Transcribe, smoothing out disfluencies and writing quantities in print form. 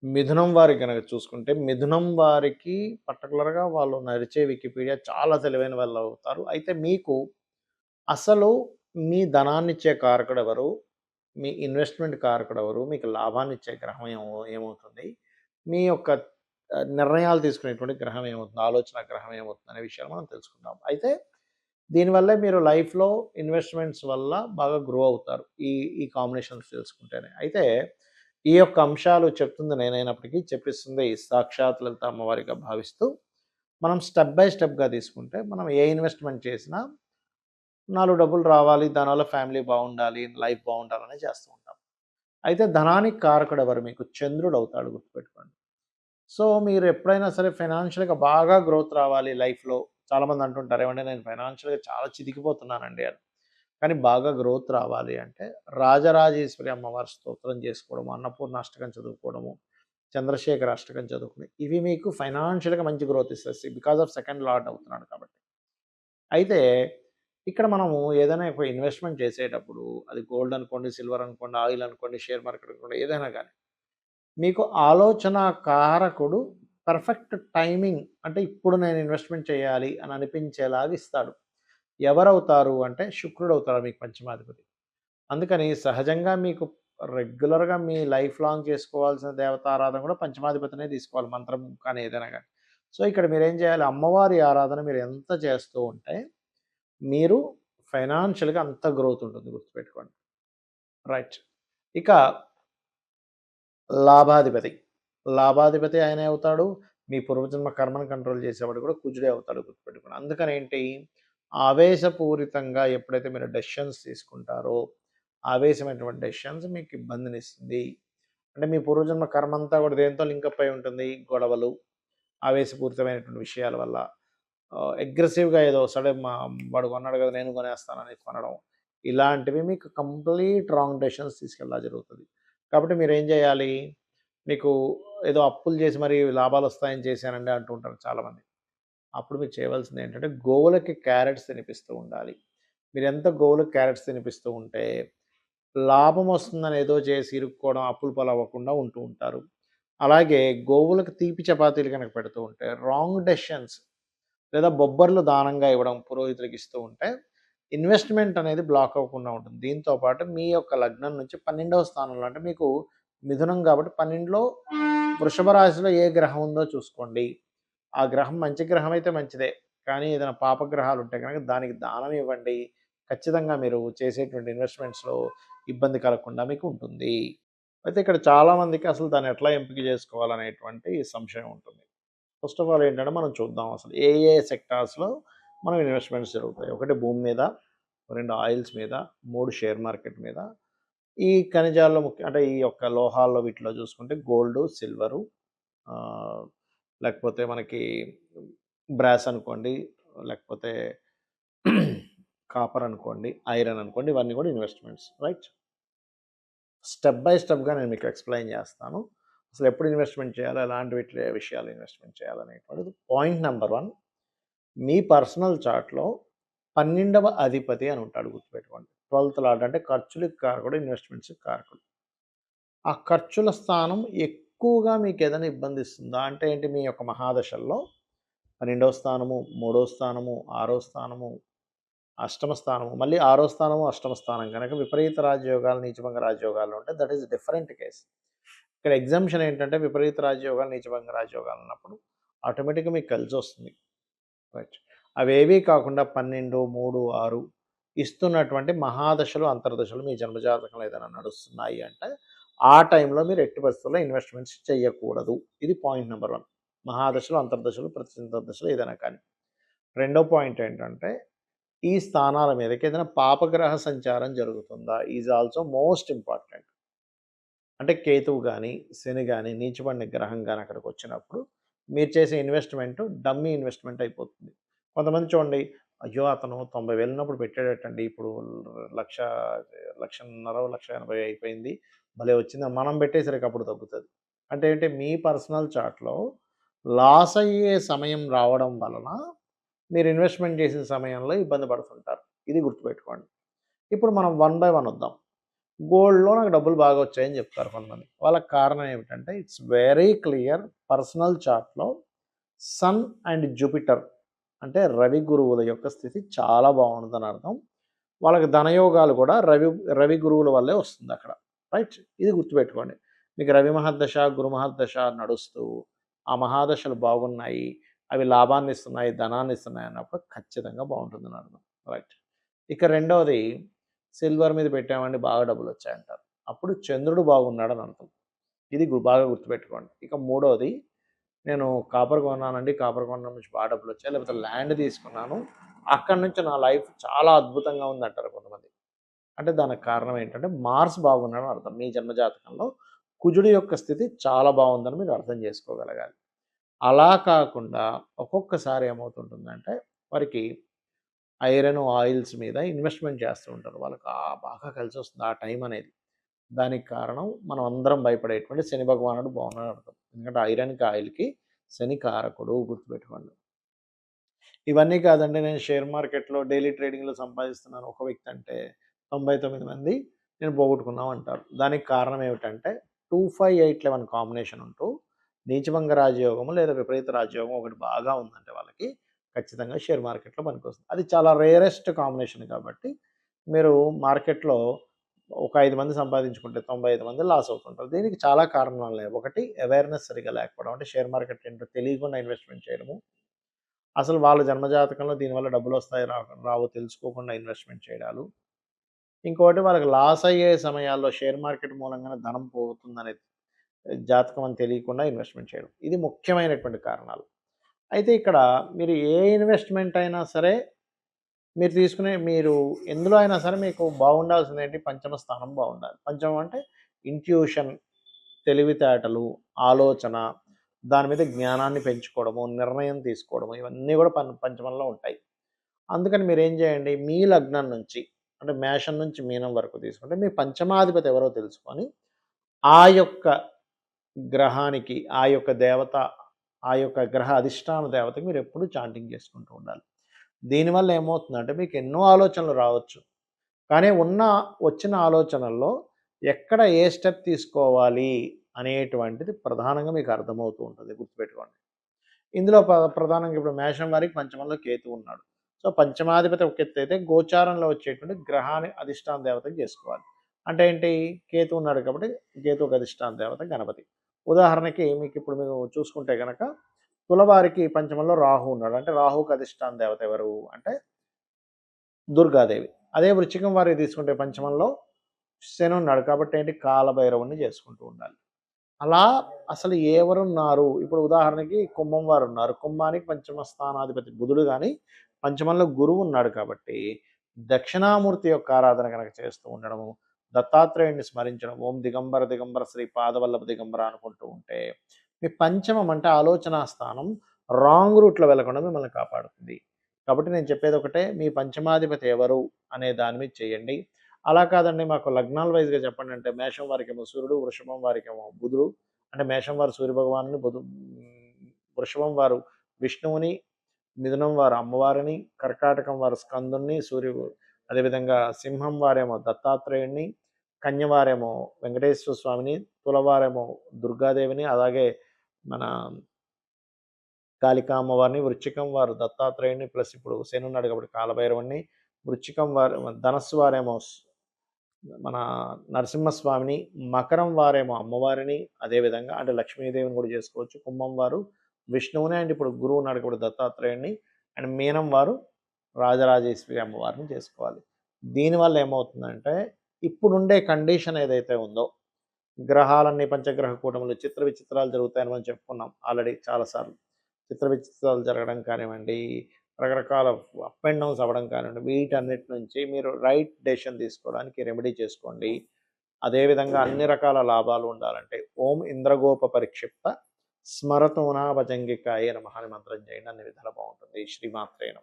మిథునం వారి గనక చూసుకుంటే, మిథునం వారికి పర్టిక్యులర్‌గా వాళ్ళు నడిచే వికీపీడియా చాలా తెలివైన వాళ్ళవుతారు. అయితే మీకు అసలు మీ ధనాన్నిచ్చే కారకుడెవరు? మీ ఇన్వెస్ట్‌మెంట్ కారకుడెవరు? మీకు లాభాన్నిచ్చే గ్రహం ఏమవుతుంది? మీ యొక్క నిర్ణయాలు తీసుకునేటువంటి గ్రహం ఏమవుతుంది? ఆలోచన గ్రహం ఏమవుతుంది? అనే విషయాలు మనం తెలుసుకుందాం. అయితే దీనివల్లే మీరు లైఫ్‌లో ఇన్వెస్ట్‌మెంట్స్ వల్ల బాగా గ్రో అవుతారు. ఈ కాంబినేషన్స్ తెలుసుకుంటేనే. అయితే ఈ యొక్క అంశాలు చెప్తుంది నేనైనప్పటికీ చెప్పిస్తుంది సాక్షాత్ లలిత అమ్మవారిగా భావిస్తూ, మనం స్టెప్ బై స్టెప్‌గా తీసుకుంటే మనం ఏ ఇన్వెస్ట్‌మెంట్ చేసినా 4 డబ్బులు రావాలి, దానివల్ల ఫ్యామిలీ బావుండాలి, లైఫ్ బావుండాలని చేస్తూ ఉంటాం. అయితే ధనానికి కారకుడెవరు మీకు? చంద్రుడవుతాడు గుర్తుపెట్టుకోండి. సో, మీరు ఎప్పుడైనా సరే ఫైనాన్షియల్‌గా బాగా గ్రోత్ రావాలి లైఫ్‌లో. చాలామంది అంటుంటారు, "ఏవండీ నేను ఫైనాన్షియల్‌గా చాలా చితికిపోతున్నానండి" అని. కానీ బాగా గ్రోత్ రావాలి అంటే రాజరాజేశ్వరి అమ్మవారి స్తోత్రం చేసుకోవడము, అన్నపూర్ణ అష్టకం చదువుకోవడము, చంద్రశేఖర అష్టకం చదువుకుని ఇవి మీకు ఫైనాన్షియల్‌గా మంచి గ్రోత్ ఇస్తాయి. బికాస్ ఆఫ్ సెకండ్ లార్డ్ అవుతున్నాడు కాబట్టి. అయితే ఇక్కడ మనము ఏదైనా ఒక ఇన్వెస్ట్‌మెంట్ చేసేటప్పుడు అది గోల్డ్ అనుకోండి, సిల్వర్ అనుకోండి, ఆయిల్ అనుకోండి, షేర్ మార్కెట్ అనుకోండి ఏదైనా గాని మీకు ఆలోచన కారకుడు పర్ఫెక్ట్ టైమింగ్ అంటే ఇప్పుడు నేను ఇన్వెస్ట్‌మెంట్ చేయాలి అని అనిపించేలాగా ఇస్తాడు. ఎవరవుతారు అంటే శుక్రుడవుతాడు మీకు పంచమాధిపతి. అందుకని సహజంగా మీకు రెగ్యులర్‌గా మీ లైఫ్ లాంగ్ చేసుకోవాల్సిన దేవతారాధన కూడా పంచమాధిపతినే తీసుకోవాలి. మంత్రం కానీ ఏదైనా గాని. సో, ఇక్కడ మీరేం చేయాలి అమ్మవారి ఆరాధన మీరు ఎంత చేస్తూ ఉంటే మీరు ఫైనాన్షియల్‌గా అంత గ్రోత్ ఉంటుంది గుర్తుపెట్టుకోండి. రైట్. ఇక లాభాధిపతి. లాభాధిపతి ఆయనే అవుతాడు. మీ పూర్వజన్మ కర్మను కంట్రోల్ చేసేవాడు కూడా కుజుడే అవుతాడు గుర్తుపెట్టుకోండి. అందుకనేంటి ఆవేశపూరితంగా ఎప్పుడైతే మీరు డెసిషన్స్ తీసుకుంటారో, ఆవేశమైనటువంటి డెసిషన్స్ మీకు ఇబ్బందినిస్తుంది. అంటే మీ పూర్వజన్మ కర్మంతా కూడా దేనితో లింకప్ అయి ఉంటుంది? గొడవలు, ఆవేశపూరితమైనటువంటి విషయాల వల్ల. అగ్రెసివ్‌గా ఏదో సడన్ వాడు కొన్నాడు కదా! నేను కొనేస్తానని కొనడం. ఇలాంటివి మీకు కంప్లీట్ రాంగ్ డెసిషన్స్ తీసుకెళ్ళడం జరుగుతది. కాబట్టి మీరేం చేయాలి? మీకు ఏదో అప్పులు చేసి మరి లాభాలొస్తాయని చేశానండి అంటూ ఉంటారు చాలామంది. అప్పుడు మీరు చేయవలసిందేంటంటే గోవులకి క్యారట్స్ తినిపిస్తూ ఉండాలి. మీరెంత గోవులకి క్యారట్స్ తినిపిస్తూ ఉంటే లాభమొస్తుందని ఏదో చేసి ఇరుక్కోవడం, అప్పుల పాలవ్వకుండా ఉంటూ ఉంటారు. అలాగే గోవులకు తీపి చపాతీలు గనక పెడుతూ ఉంటే రాంగ్ డెసిషన్స్ లేదా బొబ్బర్లు దానంగా ఇవ్వడం పురోహితులకు ఇస్తూ ఉంటే ఇన్వెస్ట్‌మెంట్ అనేది బ్లాక్ అవ్వకుండా ఉంటుంది. దీంతో పాటు మీ యొక్క లగ్నం నుంచి 12వ స్థానంలో అంటే మీకు మిథునం కాబట్టి 12లో వృషభ రాశిలో ఏ గ్రహం ఉందో చూసుకోండి. ఆ గ్రహం మంచి గ్రహం అయితే మంచిదే. కానీ ఏదైనా పాపగ్రహాలు ఉంటే గనక దానికి దానం ఇవ్వండి. ఖచ్చితంగా మీరు చేసేటువంటి ఇన్వెస్ట్‌మెంట్స్‌లో ఇబ్బంది కలగకుండా మీకు ఉంటుంది. అయితే ఇక్కడ చాలామందికి అసలు దాన్ని ఎట్లా ఎంపిక చేసుకోవాలనేటువంటి సంశయం ఉంటుంది. ఫస్ట్ ఆఫ్ ఆల్ ఏంటంటే మనం చూద్దాం అసలు ఏ సెక్టార్స్‌లో మనం ఇన్వెస్ట్‌మెంట్స్ జరుగుతాయి. ఒకటి భూమి మీద, 2 ఆయిల్స్ మీద, 3 షేర్ మార్కెట్ మీద. ఈ ఖనిజాల్లో అంటే ఈ యొక్క లోహాల్లో వీటిలో చూసుకుంటే గోల్డు, సిల్వరు ఆహ్, లేకపోతే మనకి బ్రాస్ అనుకోండి, లేకపోతే కాపర్ అనుకోండి, ఐరన్ అనుకోండి ఇవన్నీ కూడా ఇన్వెస్ట్‌మెంట్స్ రైట్. స్టెప్ బై స్టెప్‌గా నేను మీకు ఎక్స్‌ప్లెయిన్ చేస్తాను. అసలు ఎప్పుడు ఇన్వెస్ట్‌మెంట్ చేయాలి, ఎలాంటి విషయాలు ఇన్వెస్ట్‌మెంట్ చేయాలనేటువంటిది. పాయింట్ నంబర్ 1 మీ పర్సనల్ చార్ట్‌లో 12వ అధిపతి అని ఉంటాడు గుర్తుపెట్టుకోండి. 12థ్ లార్డ్ అంటే ఖర్చులకి కారకుడు, ఇన్వెస్ట్‌మెంట్స్‌కి కారకుడు. ఆ ఖర్చుల స్థానం ఎక్కువగా మీకేదైనా ఇబ్బందిస్తుందా? అంటే ఏంటి మీ యొక్క మహాదశల్లో 12వ స్థానము, 3వ స్థానము, 6వ స్థానము, అష్టమ స్థానము, మళ్ళీ 6వ స్థానము, అష్టమ స్థానం గనక విపరీత రాజయోగాలు, నీచభంగ రాజయోగాలు ఉంటే దట్ ఈస్ డిఫరెంట్ కేస్. ఇక్కడ ఎగ్జామ్షన్ ఏంటంటే విపరీత రాజయోగాలు, నీచభంగ రాజయోగాలు ఉన్నప్పుడు ఆటోమేటిక్‌గా మీకు కలిసొస్తుంది. రైట్. అవేవీ కాకుండా 12, 3, 6 ఇస్తున్నటువంటి మహాదశలు, అంతర్దశలు మీ జన్మజాతకంలో ఏదైనా నడుస్తున్నాయి అంటే, ఆ టైంలో మీరు ఎట్టి పరిస్థితుల్లో ఇన్వెస్ట్‌మెంట్స్ చెయ్యకూడదు. ఇది పాయింట్ నంబర్ 1. మహాదశలు, అంతర్దశలు, ప్రత్యంతర్దశలు ఏదైనా కానీ. రెండో పాయింట్ ఏంటంటే, ఈ స్థానాల మీదకి ఏదైనా పాపగ్రహ సంచారం జరుగుతుందా? Is also most important. అంటే కేతువు గాని, శని గాని, నీచబడిన గ్రహం గాని అక్కడికొచ్చినప్పుడు మీరు చేసే ఇన్వెస్ట్‌మెంట్ డమ్మీ ఇన్వెస్ట్‌మెంట్ అయిపోతుంది. కొంతమంది చూడండి, అయ్యో! అతను 90,000 ఉన్నప్పుడు పెట్టాడటండి. ఇప్పుడు లక్ష 1,50,000, 1,80,000 అయిపోయింది. భలే వచ్చిందని మనం పెట్టేసరికి అప్పుడు తగ్గుతది. అంటే ఏంటి మీ పర్సనల్ చార్ట్‌లో లాస్ అయ్యే సమయం రావడం వలన మీరు ఇన్వెస్ట్‌మెంట్ చేసిన సమయంలో ఇబ్బంది పడుతుంటారు. ఇది గుర్తుపెట్టుకోండి. ఇప్పుడు మనం వన్ బై వన్ వద్దాం. గోల్డ్‌లో నాకు డబ్బులు బాగా వచ్చాయని చెప్తారు కొంతమంది. వాళ్ళకి కారణం ఏమిటంటే ఇట్స్ వెరీ క్లియర్ పర్సనల్ చార్ట్‌లో సన్ అండ్ జూపిటర్ అంటే రవి గురువుల యొక్క స్థితి చాలా బాగుంటుందని అర్థం. వాళ్ళకి ధనయోగాలు కూడా రవి గురువుల వల్లే వస్తుంది అక్కడ. రైట్? ఇది గుర్తుపెట్టుకోండి. మీకు రవి మహర్దశ, గురు మహర్దశ నడుస్తూ ఆ మహాదశలు బాగున్నాయి, అవి లాభాన్ని ఇస్తున్నాయి, ధనాన్ని ఇస్తున్నాయి అన్నప్పుడు ఖచ్చితంగా బాగుంటుందని అర్థం. రైట్. ఇక రెండవది సిల్వర్ మీద పెట్టామండి బాగా డబ్బులు వచ్చాయంటారు. అప్పుడు చంద్రుడు బాగున్నాడని అర్థం. ఇది బాగా గుర్తుపెట్టుకోండి. ఇక మూడవది నేను కాపర్ కొన్నానండి. కాపర్ కొనడం నుంచి బాగా డబ్బులొచ్చాయి. లేకపోతే ల్యాండ్ తీసుకున్నాను. అక్కడి నుంచి నా లైఫ్ చాలా అద్భుతంగా ఉందంటారు కొంతమంది. అంటే దానికి కారణం ఏంటంటే మార్స్ బాగున్నాడని అర్థం. మీ జన్మ జాతకంలో కుజుడి యొక్క స్థితి చాలా బాగుందని మీరు అర్థం చేసుకోగలగాలి. అలా కాకుండా ఒక్కొక్కసారి ఏమవుతుంటుందంటే వారికి ఐరన్, ఆయిల్స్ మీద ఇన్వెస్ట్‌మెంట్ చేస్తూ ఉంటారు. వాళ్ళకి బాగా కలిసొస్తుంది ఆ టైం అనేది. దానికి కారణం మనం అందరం భయపడేటువంటి శని భగవానుడు బాగున్నాడని అర్థం. ఎందుకంటే ఐరన్‌కి, ఆయిల్‌కి శని కారకుడు గుర్తుపెట్టుకోండి. ఇవన్నీ కాదండి నేను షేర్ మార్కెట్‌లో డైలీ ట్రేడింగ్‌లో సంపాదిస్తున్నాను ఒక వ్యక్తి అంటే 99 మంది నేను పోగొట్టుకున్నాం అంటారు. దానికి కారణం ఏమిటంటే 2, 5, 8, 11 కాంబినేషన్ ఉంటూ నీచభంగ రాజయోగము లేదా విపరీత రాజయోగం ఒకటి బాగా ఉందంటే వాళ్ళకి ఖచ్చితంగా షేర్ మార్కెట్‌లో పనికొస్తుంది. అది చాలా రేరెస్ట్ కాంబినేషన్ కాబట్టి మీరు మార్కెట్‌లో ఒక 5 మంది సంపాదించుకుంటే 95 మంది లాస్ అవుతుంటారు. దీనికి చాలా కారణాలున్నాయి. ఒకటి అవేర్‌నెస్ సరిగ్గా లేకపోవడం. అంటే షేర్ మార్కెట్ ఏంటో తెలియకుండా ఇన్వెస్ట్‌మెంట్ చేయడము. అసలు వాళ్ళ జన్మజాతకంలో దీనివల్ల డబ్బులొస్తాయి రావో తెలుసుకోకుండా ఇన్వెస్ట్‌మెంట్ చేయడాలు. ఇంకోటి వాళ్ళకి లాస్ అయ్యే సమయాల్లో షేర్ మార్కెట్ మూలంగానే ధనం పోతుందనే జాతకం అని తెలియకుండా ఇన్వెస్ట్‌మెంట్ చేయడం. ఇది ముఖ్యమైనటువంటి కారణాలు. అయితే ఇక్కడ మీరు ఏ ఇన్వెస్ట్‌మెంట్ అయినా సరే మీరు ఎందులో అయినా సరే మీకు బాగుండాల్సిందేంటి పంచమ స్థానం బాగుండాలి. పంచమం అంటే ఇంట్యూషన్, తెలివితేటలు, ఆలోచన, దాని మీద జ్ఞానాన్ని పెంచుకోవడము, నిర్ణయం తీసుకోవడము ఇవన్నీ కూడా పంచమంలో ఉంటాయి. అందుకని మీరేం చేయండి, మీ లగ్నం నుంచి అంటే మేషం నుంచి మీనం వరకు తీసుకుంటే మీ పంచమాధిపతి ఎవరో తెలుసుకొని, ఆ యొక్క గ్రహానికి, ఆ యొక్క దేవత, ఆ యొక్క గ్రహ అధిష్టాన దేవతకి మీరెప్పుడూ చాంటింగ్ చేసుకుంటూ ఉండాలి. దీనివల్ల ఏమవుతుందంటే మీకు ఎన్నో ఆలోచనలు రావచ్చు. కానీ వచ్చిన ఆలోచనల్లో ఎక్కడ ఏ స్టెప్ తీసుకోవాలి అనేటువంటిది ప్రధానంగా మీకు అర్థమవుతూ ఉంటుంది. గుర్తుపెట్టుకోండి. ఇందులో ప్రధానంగా ఇప్పుడు మేషం వారికి పంచమంలో కేతువు ఉన్నాడు. సో, పంచమాధిపతి ఒక ఎత్తైతే గోచారంలో వచ్చేటువంటి గ్రహాన్ని అధిష్టాన దేవతకి చేసుకోవాలి. అంటే ఏంటి? కేతువు ఉన్నాడు కాబట్టి కేతువుకి అధిష్టాన దేవత గణపతి. ఉదాహరణకి మీకిప్పుడు మీరు చూసుకుంటే గనక తులవారికి పంచమంలో రాహు ఉన్నాడు. అంటే రాహుకి అధిష్టాన దేవత ఎవరు? అంటే దుర్గాదేవి. అదే వృశ్చికం వారికి తీసుకుంటే పంచమంలో శని ఉన్నాడు. కాబట్టి ఏంటి? కాలభైరవుడిని చేసుకుంటూ ఉండాలి. అలా అసలు ఎవరున్నారు? ఇప్పుడు ఉదాహరణకి కుంభం వారున్నారు. కుంభానికి పంచమ స్థానాధిపతి బుధుడు గాని, పంచమంలో గురువు ఉన్నాడు కాబట్టి, దక్షిణామూర్తి యొక్క ఆరాధన గనక చేస్తూ ఉండడము, దత్తాత్రేయుడిని స్మరించడం, ఓం దిగంబర దిగంబర శ్రీ పాదవల్లభ దిగంబర అనుకుంటూ ఉంటే, మీ పంచమం అంటే ఆలోచనా స్థానం రాంగ్ రూట్‌లో వెళ్ళకుండా మిమ్మల్ని కాపాడుతుంది. కాబట్టి నేను చెప్పేది ఒకటే, మీ పంచమాధిపతి ఎవరు అనే దాని మీద చేయండి. అలా కాదండి మాకు లగ్నాల వైస్‌గా చెప్పండి అంటే మేషం వారికేమో సూర్యుడు, వృషభం వారికేమో బుధుడు. అంటే మేషం వారు సూర్యభగవానుని, వృషభం వారు విష్ణువుని, మిథునం వారు అమ్మవారిని, కర్కాటకం వారు స్కందుడిని, అదేవిధంగా సింహం వారేమో దత్తాత్రేయుడిని, కన్య వారేమో వెంకటేశ్వర స్వామిని, తులవారేమో దుర్గాదేవిని, అలాగే మన కాళికా అమ్మవారిని, వృశ్చికం వారు దత్తాత్రేయుడిని ప్లస్ ఇప్పుడు శని ఉన్నాడు కాబట్టి కాలభైరవుడిని, వృశ్చికం వారు ధనస్సు వారేమో మన నరసింహస్వామిని, మకరం వారేమో అమ్మవారిని, అదేవిధంగా అంటే లక్ష్మీదేవిని కూడా చేసుకోవచ్చు. కుంభం వారు విష్ణువుని అండ్ ఇప్పుడు గురువు ఉన్నాడు కాబట్టి దత్తాత్రేయుడిని అండ్ మీనం వారు రాజరాజేశ్వరి అమ్మవారిని చేసుకోవాలి. దీనివల్ల ఏమవుతుందంటే ఇప్పుడుండే కండిషన్ ఏదైతే ఉందో గ్రహాలన్నీ పంచగ్రహ కూటములు చిత్ర విచిత్రాలు జరుగుతాయని మనం చెప్పుకున్నాం ఆల్రెడీ చాలాసార్లు. చిత్ర విచిత్రాలు జరగడం కానివ్వండి, రకరకాల అప్ అండ్ డౌన్స్ అవ్వడం కానివ్వండి, వీటన్నిటి నుంచి మీరు రైట్ డెసిషన్ తీసుకోవడానికి రెమెడీ చేసుకోండి. అదేవిధంగా అన్ని రకాల లాభాలు ఉండాలంటే ఓం ఇంద్రగోప పరిక్షిప్త స్మరతోనా భజంగికాయ నమః అని మంత్రం చేయండి. అన్ని విధాలా బాగుంటుంది. శ్రీమాత్రే నమః.